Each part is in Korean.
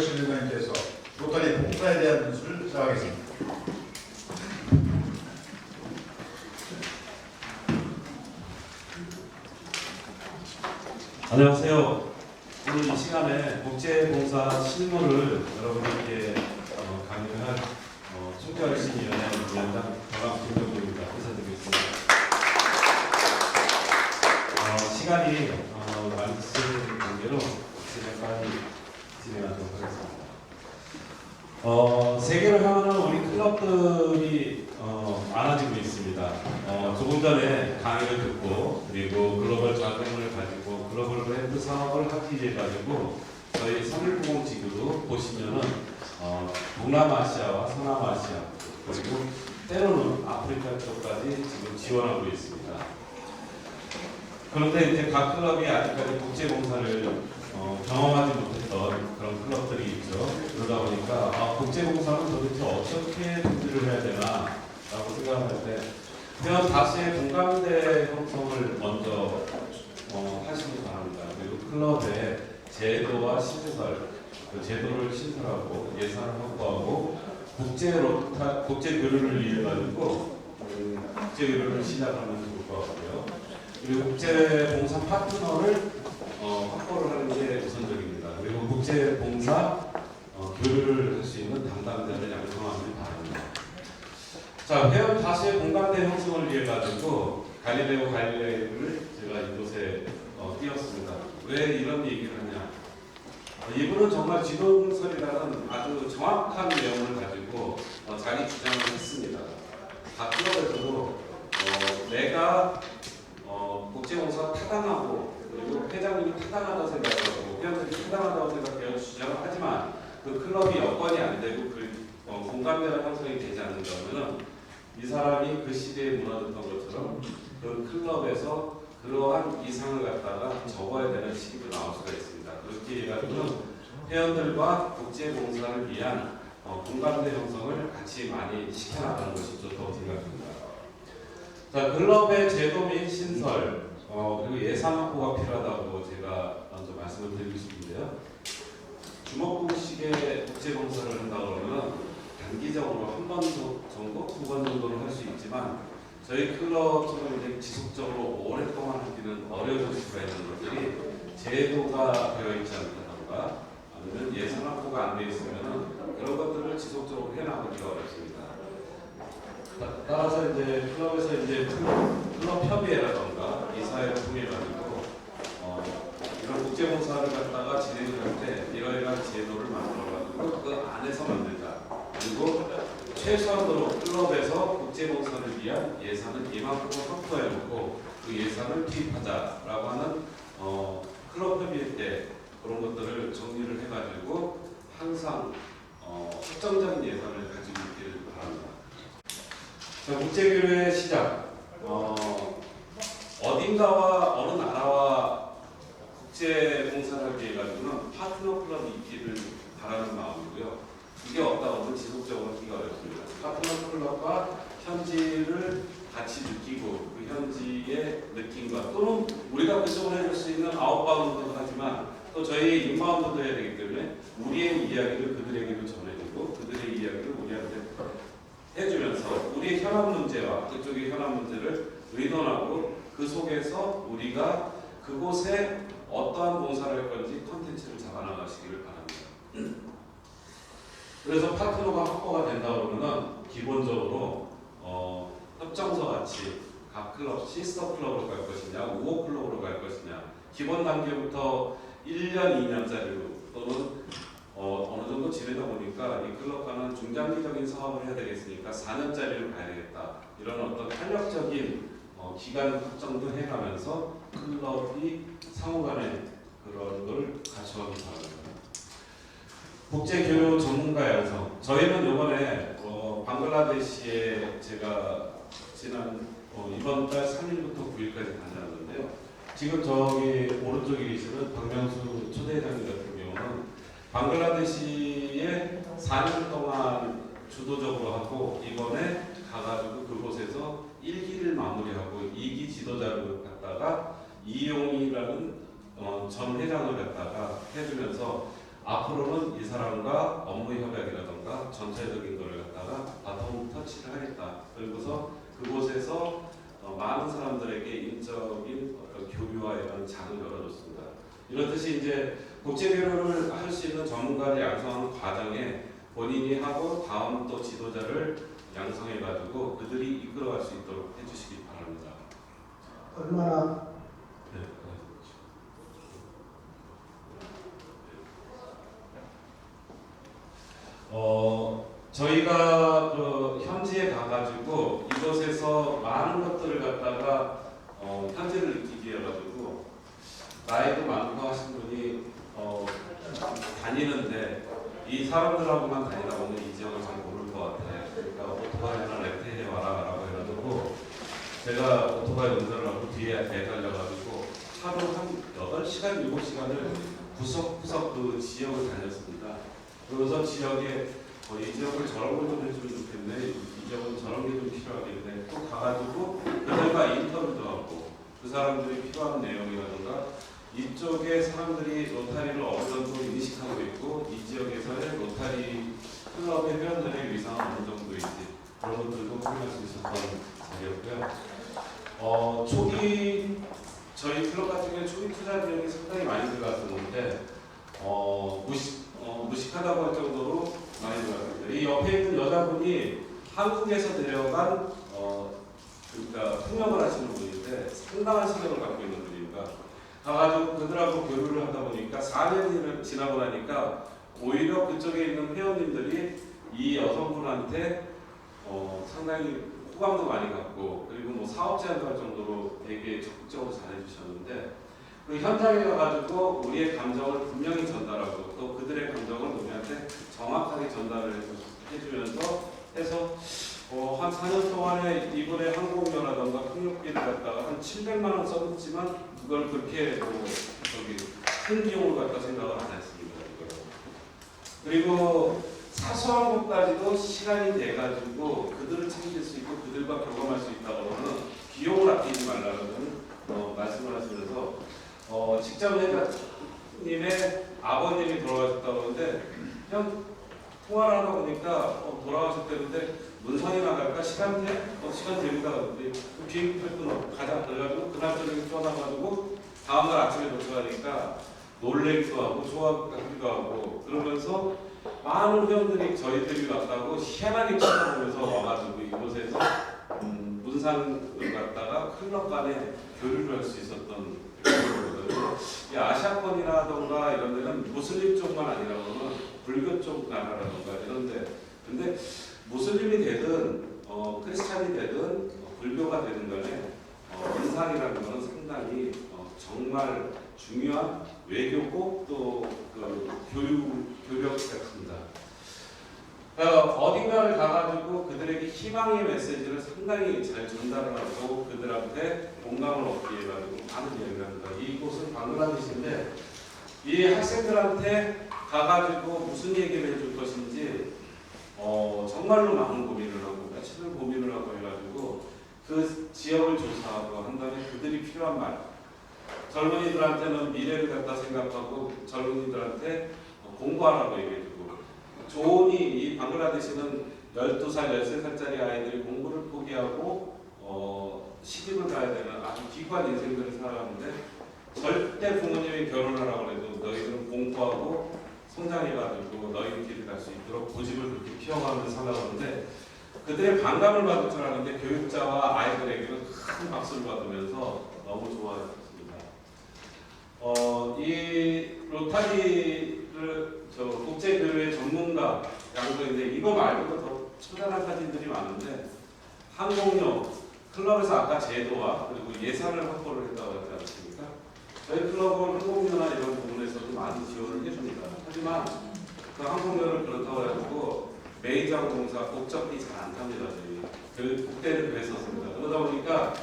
실장님께서 로터리 봉사에 대한 뉴스를 시작하겠습니다. 안녕하세요. 오늘 이 시간에 국제봉사 실무를 여러분들께 강의를 할 총괄심의위원회 위원장 경남 김정국입니다. 인사드리겠습니다. 시간이 많이 쓰는 관계로 빨리 진행하도록 하겠습니다. 세계를 향하는 우리 클럽들이 많아지고 있습니다. 조금 전에 강의를 듣고 그리고 글로벌 자금을 가지고 글로벌 브랜드 사업을 하기 위해 가지고 저희 3190 지구도 보시면은 동남아시아와 서남아시아 그리고 때로는 아프리카 쪽까지 지금 지원하고 있습니다. 그런데 이제 각 클럽이 아직까지 국제봉사를 경험하지 못했던 그런 클럽들이 있죠. 그러다 보니까 국제봉사는 도대체 어떻게 준비를 해야 되나 라고 생각할 때 회원 다수의 공감대 형성을 먼저 하시기 바랍니다. 그리고 클럽의 제도와 신설, 그 제도를 신설하고 예산을 확보하고 국제 교류를 위해 가지고 국제 교류를 시작하면 좋을 것 같고요. 그리고 국제 봉사 파트너를 확보를 하는 게 우선적입니다. 그리고 국제 봉사 교류를 할 수 있는 담당자를 양성하기 바랍니다. 자, 회원 다수의 공감대 형성을 위해 가지고 갈릴레오 갈릴레이를 제가 이곳에 띄웠습니다. 왜 이런 얘기를 하냐? 이분은 정말 지도분설이라는 아주 정확한 내용을 가지고 자기 주장을 했습니다. 각 클럽에서도 내가 국제봉사 타당하고 그리고 회장님이 타당하다고 생각하고 회원들이 타당하다고 생각해서 주장을 하지만 그 클럽이 여건이 안 되고 공감대가 형성이 되지 않는다면은 이 사람이 그 시대에 무너졌던 것처럼 그 클럽에서 그러한 이상을 갖다가 접어야 되는 시기도 나올 수가 있습니다. 그렇게 해가지고 회원들과 국제봉사를 위한 공감대 형성을 같이 많이 시켜나가는 것이 좋다고 생각합니다. 자, 클럽의 제도 및 신설 그리고 예산 확보가 필요하다고 제가 먼저 말씀을 드리고 싶은데요. 주먹구식의 국제봉사를 한다고 그러면 단기적으로 한 번 정도, 두 번 정도는 할 수 있지만 저희 클럽처럼 이제 지속적으로 오랫동안 하기는 어려울 수가 있는 것들이 제도가 되어 있지 않다던가 아니면 예산 확보가 안 되어 있으면 그런 것들을 지속적으로 해나가기가 어렵습니다. 따라서 이제 클럽에서 이제 클럽 협의회라던가 이사회를 통해 가지고 이런 국제봉사를 갖다가 진행을 할 때 이러이러한 제도를 만들어 가지고 그 안에서 만들자. 그리고 최소한으로 클럽에서 국제봉사를 위한 예산을 이만큼 확보해 놓고 그 예산을 투입하자라고 하는 클럽 협의회 때 그런 것들을 정리를 해가지고 항상 확정적인 예산을 가지고 있기를 바랍니다. 자, 국제교류의 시작. 어딘가와 어느 나라와 국제봉사를 하기 위해 가지고는 파트너 클럽이 있기를 바라는 마음이고요. 이게 없다 보면 지속적으로 하기가 어렵습니다. 파트너 클럽과 현지를 같이 느끼고 그 현지의 느낌과 또는 우리가 그쪽으로 해줄 수 있는 아웃바운드도 하지만 또 저희 인바운드도 해야 되기 때문에 우리의 이야기를 그들에게도 전해주고 그들의 이야기를 우리한테 해주면서 우리의 현안 문제와 그쪽의 현안 문제를 의논하고 그 속에서 우리가 그곳에 어떠한 봉사를 할 건지 컨텐츠를 잡아나가시기를 바랍니다. 그래서 파트너가 확보가 된다 그러면은 기본적으로 협정서 같이 각 클럽 시스터 클럽으로 갈 것이냐 우호 클럽으로 갈 것이냐 기본 단계부터 1년 2년짜리로 또는 어느 정도 지내다 보니까 이 클럽과는 중장기적인 사업을 해야 되겠으니까 4년짜리로 가야 되겠다 이런 어떤 탄력적인 기간 확정도 해가면서 클럽이 상호간에 그런 걸 갖춰가기 바랍니다. 국제교류 전문가 양성. 저희는 이번에 방글라데시에 제가 지난 이번 달 3일부터 9일까지 다녀왔는데요. 지금 저기 오른쪽에 계시는 박명수 초대장님 같은 경우는 방글라데시에 4년 동안 주도적으로 하고 이번에 가가지고 그곳에서 1기를 마무리하고 2기 지도자를 갖다가 이용이라는 전 회장을 갖다가 해주면서 앞으로는 이 사람과 업무 협약이라던가 전체적인 거를 갖다가 바텀 터치를 하겠다. 그리고서 그곳에서 많은 사람들에게 인적인 어떤 교류와 이런 장을 열어줬습니다. 이렇듯이 이제 국제교류를 할 수 있는 전문가를 양성하는 과정에 본인이 하고 다음 또 지도자를 양성해가지고 그들이 이끌어갈 수 있도록 해주시기 바랍니다. 얼마나 네. 저희가 그 현지에 가가지고 이곳에서 많은 것들을 갖다가 현지를 느끼게 해가지고 나이도 많고 하신 분이 다니는데 이 사람들하고만 다니다 보면 이 지역을 잘 모를 것 같아. 그러니까 오토바이나 렌트해 와라라고 해가지고 제가 오토바이 운전을 하고 뒤에 매달려가지고 하루 한 8시간, 7시간을 구석구석 그 지역을 다녔습니다. 그러면서 지역에 이 지역을 저런 걸 좀 해주면 좋겠네, 이 지역은 저런 게 좀 필요하겠네, 또 가가지고 그들과 인터뷰도 하고 그 사람들이 필요한 내용이라든가 이쪽에 사람들이 로타리를 어느 정도 인식하고 있고 이 지역에서의 로타리 클럽의 회원들의 위상은 어느 정도인지 그런 것들도 확인할 수 있었던 자리였고요. 초기 저희 클럽 같은 경우에 초기 투자 비용이 상당히 많이 들어갔었는데 무식하다고 할 정도로 많이 들어갔습니다. 이 옆에 있는 여자분이 한국에서 데려간 그러니까 통역을 하시는 분인데 상당한 실력을 갖고 있는 분입니다. 가가지고 그들하고 교류를 하다 보니까 4년이 지나고 나니까 오히려 그쪽에 있는 회원님들이 이 여성분한테 상당히 호감도 많이 갖고 그리고 뭐 사업 제안도 할 정도로 되게 적극적으로 잘해주셨는데 그 현장에 가가지고 우리의 감정을 분명히 전달하고 또 그들의 감정을 우리한테 정확하게 전달을 해주면서 해서 한 4년 동안에 이번에 항공료라던가 폭력비를 갖다가 한 700만 원 써줬지만 그걸 그렇게 큰 비용으로 갖다 생각을 안 했습니다. 그리고 사소한 것까지도 시간이 돼가지고 그들을 챙길 수 있고 그들과 경험할 수 있다고 하면 비용을 아끼지 말라는 말씀을 하시면서 직접 회장님의 아버님이 돌아가셨다고 하는데 그냥 통화를 하다 보니까 돌아가셨다는데 문상이 나갈까? 시간 돼? 시간 됩니다. 근데 비행기표도 가자. 그래가지고 그날 저녁에 떠나가지고 다음날 아침에 도착하니까 놀래기도 하고 좋아하기도 하고 그러면서 많은 회원들이 저희들이 왔다고 희한하게 쳐다보면서 와가지고 이곳에서 문상을 갖다가 클럽 간에 교류를 할 수 있었던 거거든요. 이 아시아권이라던가 이런 데는 무슬림 쪽만 아니라고는 불교 쪽 나라라던가 이런데 근데 무슬림이 되든 크리스찬이 되든 불교가 되든 간에 인상이라는 것은 상당히 정말 중요한 외교고 또그 교력 같습니다. 어딘가를 가가지고 그들에게 희망의 메시지를 상당히 잘 전달을 하고 그들한테 공감을 얻게 해가지고 많은 이야기를 합니다. 이곳은 방글라데시인데 이 학생들한테 가가지고 무슨 얘기를 해줄 것인지 정말로 많은 고민을 하고 며칠을 고민을 하고 해가지고 그 지역을 조사하고 한 다음에 그들이 필요한 말 젊은이들한테는 미래를 갖다 생각하고 젊은이들한테 공부하라고 얘기해주고 조언이 이 방글라데시는 12살, 13살짜리 아이들이 공부를 포기하고 시집을 가야 되는 아주 기구한 인생들을 살아가는데 절대 부모님이 결혼하라고 해도 너희들은 공부하고 성장해가지고 너희들끼리 갈 수 있도록 고집을 그렇게 피워가면서 살아가는데 그들의 반감을 받을 줄 알았는데 교육자와 아이들에게는 큰 박수를 받으면서 너무 좋아했습니다. 이 로타리를 국제교류의 전문가 양성인데 이거 말고도 더 처단한 사진들이 많은데 항공료, 클럽에서 아까 제도와 그리고 예산을 확보를 했다고 했지 않습니까? 저희 클럽은 항공료나 이런 부분에서도 많은 지원을 해줍니다. 하지만 그 항공료를 그렇다고 해가지고 메이저 항공사 국적이 잘 안 탑니다. 저희 국대를 그랬었습니다. 그러다 보니까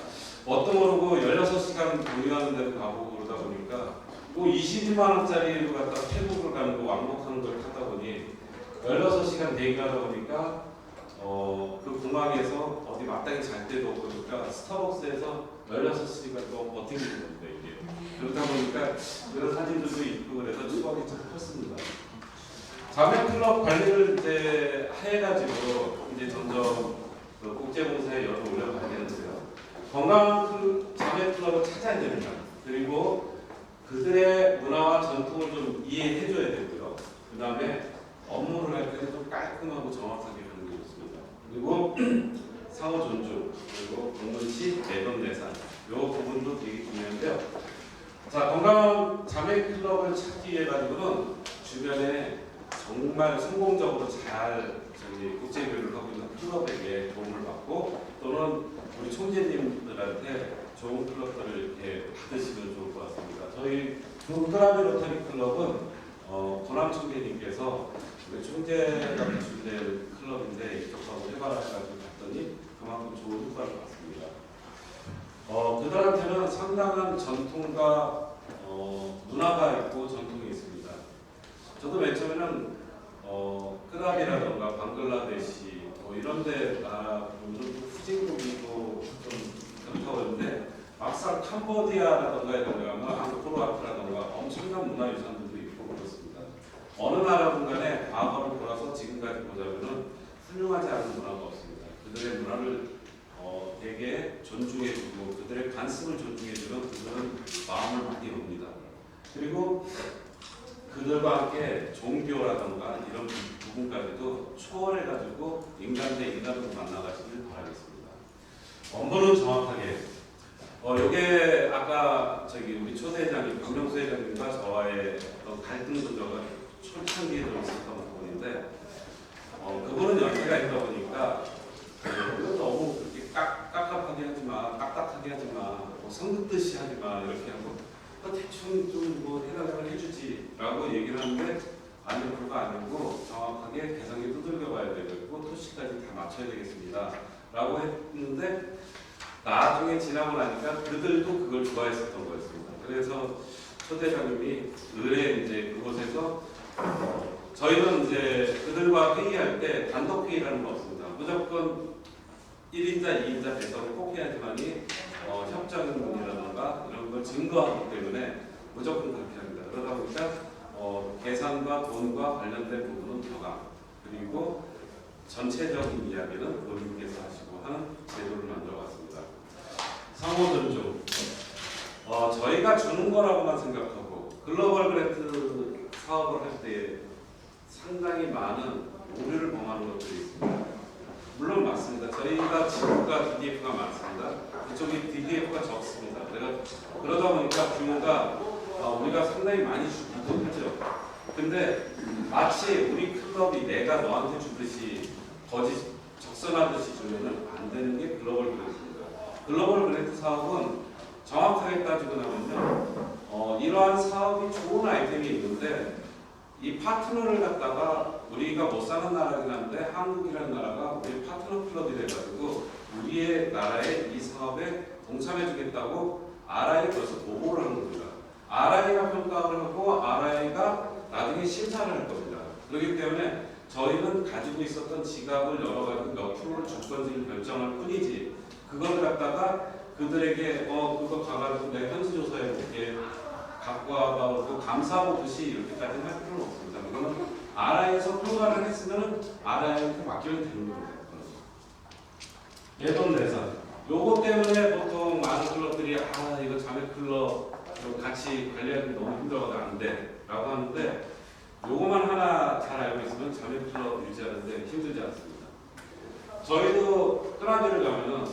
뭣도 모르고 16시간 공유하는 데도 가보고 그러다 보니까 또 22만 원짜리로 갖다 태국을 가는 거 왕복하는 걸 타다 보니 16시간 대기하다 보니까 그 공항에서 어디 마땅히 잘 때도 없고 그러니까 스타벅스에서 16시간 동안 버티는 겁니다. 이게 그러다 보니까 그런 사진들도 있고 그래서 추억이 참 컸습니다. 자매 클럽 관리를 이제 해가지고 이제 점점 그 국제봉사에 열을 올려가야 되는데요. 건강한 자매 클럽을 찾아야 됩니다. 그리고 그들의 문화와 전통을 좀 이해해줘야 되고요. 그 다음에 업무를 할 때는 좀 깔끔하고 정확하게 하는 게 좋습니다. 그리고 상호 존중, 그리고 공문시 내돈내산 이 부분도 되게 중요한데요. 자, 건강한 자매 클럽을 찾기 위해 가지고는 주변에 정말 성공적으로 잘 국제 교류를 하고 있는 클럽에게 도움을 받고 또는 우리 총재님들한테 좋은 클럽들을 이렇게 받으시면 좋을 것 같습니다. 저희 동그라미 로터리 클럽은 고남 총재님께서 우리 총재가 준비된 클럽인데 이쪽하고 해봐라가지고 갔더니 그만큼 좋은 효과를 봤습니다. 그들한테는 상당한 전통과 문화가 있고 전통이 있습니다. 저도 맨 처음에는 크랍이라던가 방글라데시 이런 데 나라 후진국이고 좀 그렇다고 했는데 막상 캄보디아라던가 이런 데 가면 앙코르와트라던가 엄청난 문화유산들도 있고 그렇습니다. 어느 나라든 간에 과거를 돌아서 지금까지 보자면은 훌륭하지 않은 문화가 없습니다. 그들의 문화를 되게 존중해주고 그들의 관습을 존중해주면 그들은 마음을 많이 옵니다. 그리고 그들과 함께 종교라던가 이런 부분까지도 초월해가지고 인간 대 인간으로 만나가시길 바라겠습니다. 업무는 정확하게 요게 아까 우리 초대회장님 박명수 회장님과 저와의 어떤 갈등 구조가 초창기에 좀 있었던 부분인데 그분은 연세가 있다 보니까 너무 그렇게 깝깝하게 하지마, 딱딱하게 하지마, 성긋듯이 하지마 이렇게 하고 대충 좀 뭐 해달라고 해주지라고 얘기를 하는데 아니 그거 아니고 정확하게 개성에 두들겨 봐야 되고 토시까지 다 맞춰야 되겠습니다라고 했는데 나중에 지나고 나니까 그들도 그걸 좋아했었던 거였습니다. 그래서 초대장님이 의뢰 이제 그곳에서 저희는 이제 그들과 회의할 때 단독 회의라는 거 없습니다. 무조건 1인자, 2인자 배석을 꼭 해야지만이 협정이라든가 이런 걸 증거하기 때문에 무조건 그렇게 합니다. 그러다 보니까 계산과 돈과 관련된 부분은 저가 그리고 전체적인 이야기는 본인께서 하시고 하는 제도를 만들어왔습니다. 상호 존중. 저희가 주는 거라고만 생각하고 글로벌 그랜트 사업을 할 때 상당히 많은 오류를 범하는 것들이 있습니다. 물론 맞습니다. 저희가 지구가 DDF가 많습니다. 그쪽이 DDF가 적습니다. 그러다 보니까 규모가 우리가 상당히 많이 주기도 하죠. 근데 마치 우리 클럽이 내가 너한테 주듯이 거짓 적선하듯이 주면은 안 되는 게 글로벌 그랜트입니다. 글로벌 그랜트 사업은 정확하게 따지고 나면요, 이러한 사업이 좋은 아이템이 있는데 이 파트너를 갖다가 우리가 못 사는 나라긴 한데 한국이라는 나라가 우리 파트너 클럽이 돼가지고 우리의 나라에 이 사업에 동참해주겠다고 RI에 벌써 보고를 한 겁니다. RI가 평가를 하고 RI가 나중에 심사를 할 겁니다. 그렇기 때문에 저희는 가지고 있었던 지갑을 여러 가지 몇 프로를 줄 건지를 결정할 뿐이지 그걸 갖다가 그들에게 그거 가가지고 내가 현지조사해 볼게 갖고 와가지고 감사하듯이 이렇게까지는 할 필요는 없습니다. 이거는 RI에서 평가를 했으면 RI한테 맡기면 되는 겁니다. 내돈내산. 요거 때문에 보통 많은 클럽들이 이거 자매 클럽 같이 관리하기 너무 힘들어서 안 돼 라고 하는데 요거만 하나 잘 알고 있으면 자매 클럽 유지하는데 힘들지 않습니다. 저희도 크라비를 가면은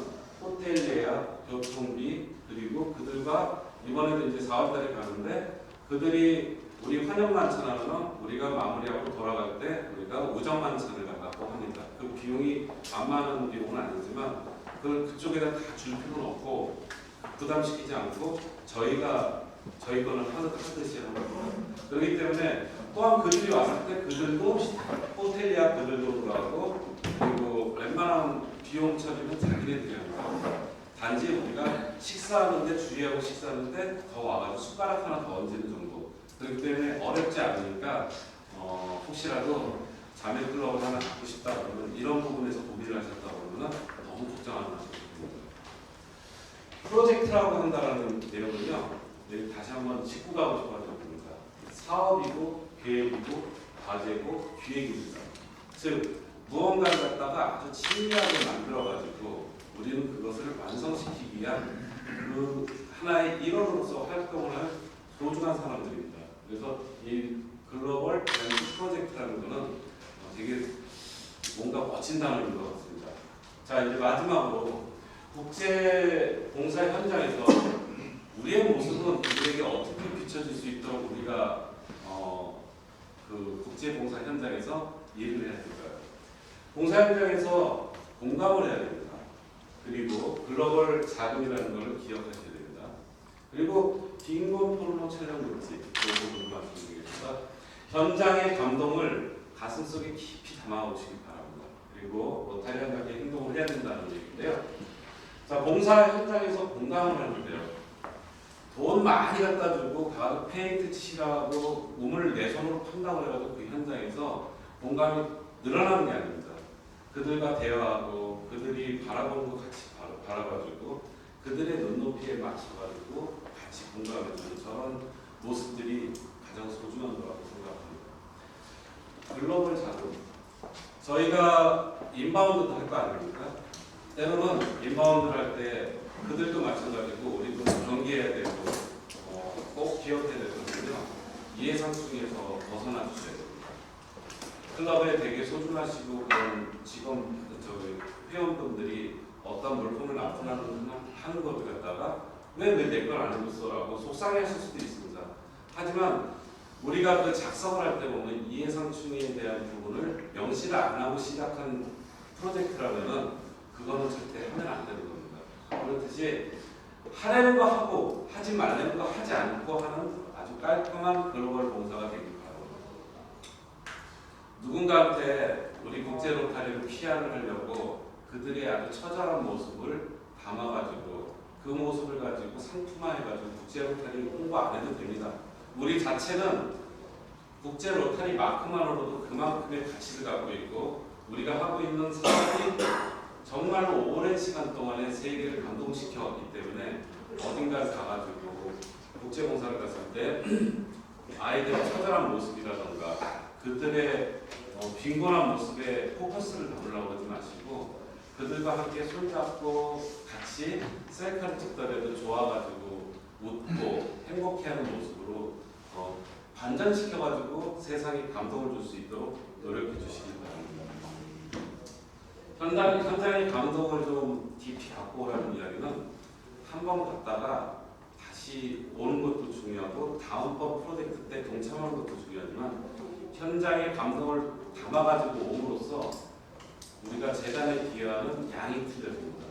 호텔 예약, 교통비 그리고 그들과 이번에도 이제 4월달에 가는데 그들이 우리 환영 만찬하면 우리가 마무리하고 돌아갈 때 우리가 우정 만찬을 갖고 합니다. 그 비용이 만만한 비용은 아니지만 그쪽에다 다 줄 필요는 없고 부담시키지 않고 저희가 저희 거는 하듯이 하는 겁니다. 그렇기 때문에 또한 그들이 왔을 때 그들도 호텔 예약 그들 돈으로 하고 그리고 웬만한 비용 처리는 자기네들이 합니다. 단지 우리가 식사하는데 주의하고 식사하는데 더 와가지고 숟가락 하나 더 얹는 정도. 그렇기 때문에 어렵지 않으니까 혹시라도 자매 클럽을 하나 갖고 싶다 그러면 이런 부분에서 고민을 하셨다 그러면 너무 걱정하지 마시면 됩니다. 프로젝트라고 한다라는 내용은요. 다시 한번 짚고 가고 싶어서 봅니다. 사업이고 계획이고 과제고 기획입니다. 즉 무언가를 갖다가 아주 친밀하게 만들어가지고 우리는 그것을 완성시키기 위한 그 하나의 일원으로서 활동을 할 소중한 사람들입니다. 그래서 이 글로벌 브랜드 프로젝트라는 것은 되게 뭔가 멋진 단어인 것 같습니다. 자, 이제 마지막으로 국제 봉사 현장에서 우리의 모습은 그들에게 어떻게 비춰질 수 있도록 우리가 그 국제 봉사 현장에서 일을 해야 될까요? 봉사 현장에서 공감을 해야 됩니다. 그리고 글로벌 자금이라는 것을 기억하셔야 됩니다. 그리고 빈곤 포르노 촬영 금지 그 부분을 말씀드리겠습니다. 현장의 감동을 가슴속에 깊이 담아오시기 바랍니다. 그리고 로타리안답게 행동을 해야 된다는 얘기인데요. 자, 봉사 현장에서 공감을 하는데요. 돈 많이 갖다 주고 가서 페인트 칠하고 우물을 내 손으로 판다고 해가지고 그 현장에서 공감이 늘어나는 게 아닙니다. 그들과 대화하고 그들이 바라보는 것 같이 바라봐주고 그들의 눈높이에 맞춰가지고 같이 공감해주는 저런 모습들이 가장 소중한 거라고 생각합니다. 글로벌 자금, 저희가 인바운드도 할 거 아닙니까? 때로는 인바운드를 할 때 그들도 마찬가지고 우리도 경계해야 되고 꼭 기억해야 될 것은요. 이해상충에서 벗어나 주셔야 됩니다. 클럽에 되게 소중하시고 그런 직원, 회원분들이 어떤 물품을 납품하는 것을 갖다가 왜 내 걸 안 해줬어라고 속상해하실 수도 있습니다. 하지만 우리가 그 작성을 할 때 보면 이해상충에 대한 부분을 명시를 안 하고 시작한 프로젝트라면은 그거는 절대 하면 안 되는 겁니다. 그렇듯이 하려는 거 하고 하지 말라는 거 하지 않고 하는 아주 깔끔한 글로벌 봉사가 되길 바랍니다. 누군가한테 우리 국제 로타리를 PR을 하려고 그들의 아주 처절한 모습을 담아가지고 그 모습을 가지고 상품화해가지고 국제 로타리 홍보 안 해도 됩니다. 우리 자체는 국제 로타리 마크만으로도 그만큼의 가치를 갖고 있고 우리가 하고 있는 사업이 정말로 오랜 시간 동안에 세계를 감동시켜왔기 때문에 어딘가 가가지고 국제봉사를 갔을 때 아이들의 처절한 모습이라던가 그들의 빈곤한 모습에 포커스를 담으려고 하지 마시고 그들과 함께 손잡고 같이 셀카를 찍더라도 좋아가지고 웃고 행복해하는 모습으로 반전시켜가지고 세상에 감동을 줄 수 있도록 노력해 주시기 바랍니다. 현장의 감동을 좀 깊이 갖고 오라는 이야기는 한 번 갔다가 다시 오는 것도 중요하고 다음번 프로젝트 때 동참하는 것도 중요하지만 현장의 감동을 담아가지고 옴으로써 우리가 재단에 기여하는 양이 틀려집니다.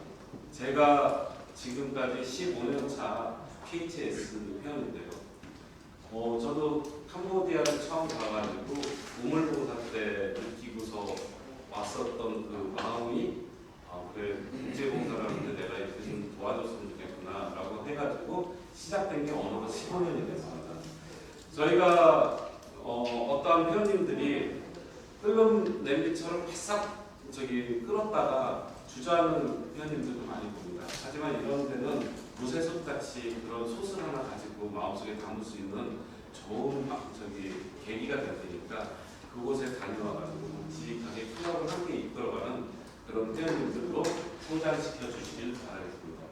제가 지금까지 15년 차 KHS 회원인데요. 저도 캄보디아를 처음 가가지고 우물봉사 때 느끼고서 왔었던 그 마음이 그래 국제봉사라는데 내가 이렇게 좀 도와줬으면 좋겠구나라고 해가지고 시작된 게 어느덧 15년이 됐습니다. 저희가 어떠한 회원님들이 끓는 냄비처럼 바싹 끓었다가 주저하는 회원님들도 많이 봅니다. 하지만 이런 데는 무쇠솥같이 그런 솥을 하나 가지고 마음속에 담을 수 있는 좋은 계기가 될 테니까 그곳에 다녀와가지고 지식하게 클럽을 함께 이끌어가는 그런 회원님들로 성장시켜 주시길 바라겠습니다.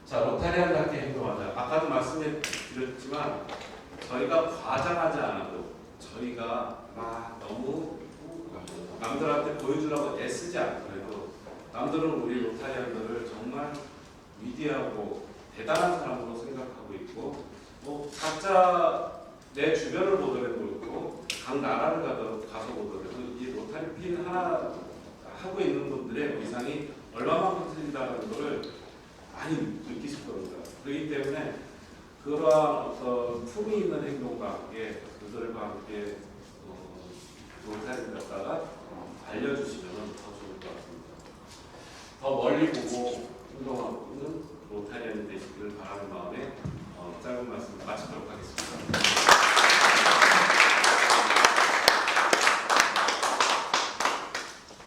자, 로타리안답게 행동하자. 아까도 말씀드렸지만 저희가 과장하지 않아도 저희가 막 너무 남들한테 보여주려고 애쓰지 않더라도 남들은 우리 로타리안들을 정말 위대하고 대단한 사람으로 생각하고 있고 각자 내 주변을 보더라도 그렇고 각 나라를 가서 보더라도 이 로타리 핀 하나 하고 있는 분들의 위상이 얼마만큼 틀리다는 것을 많이 느끼실 겁니다. 그렇기 때문에 그러한 어떤 품위 있는 행동과 함께 그들과 함께 로타리를 갖다가 알려주시면 더 좋을 것 같습니다. 더 멀리 보고 행동하고 있는 로타리안이 되시기를 바라는 마음에 짧은 말씀 마치도록 하겠습니다.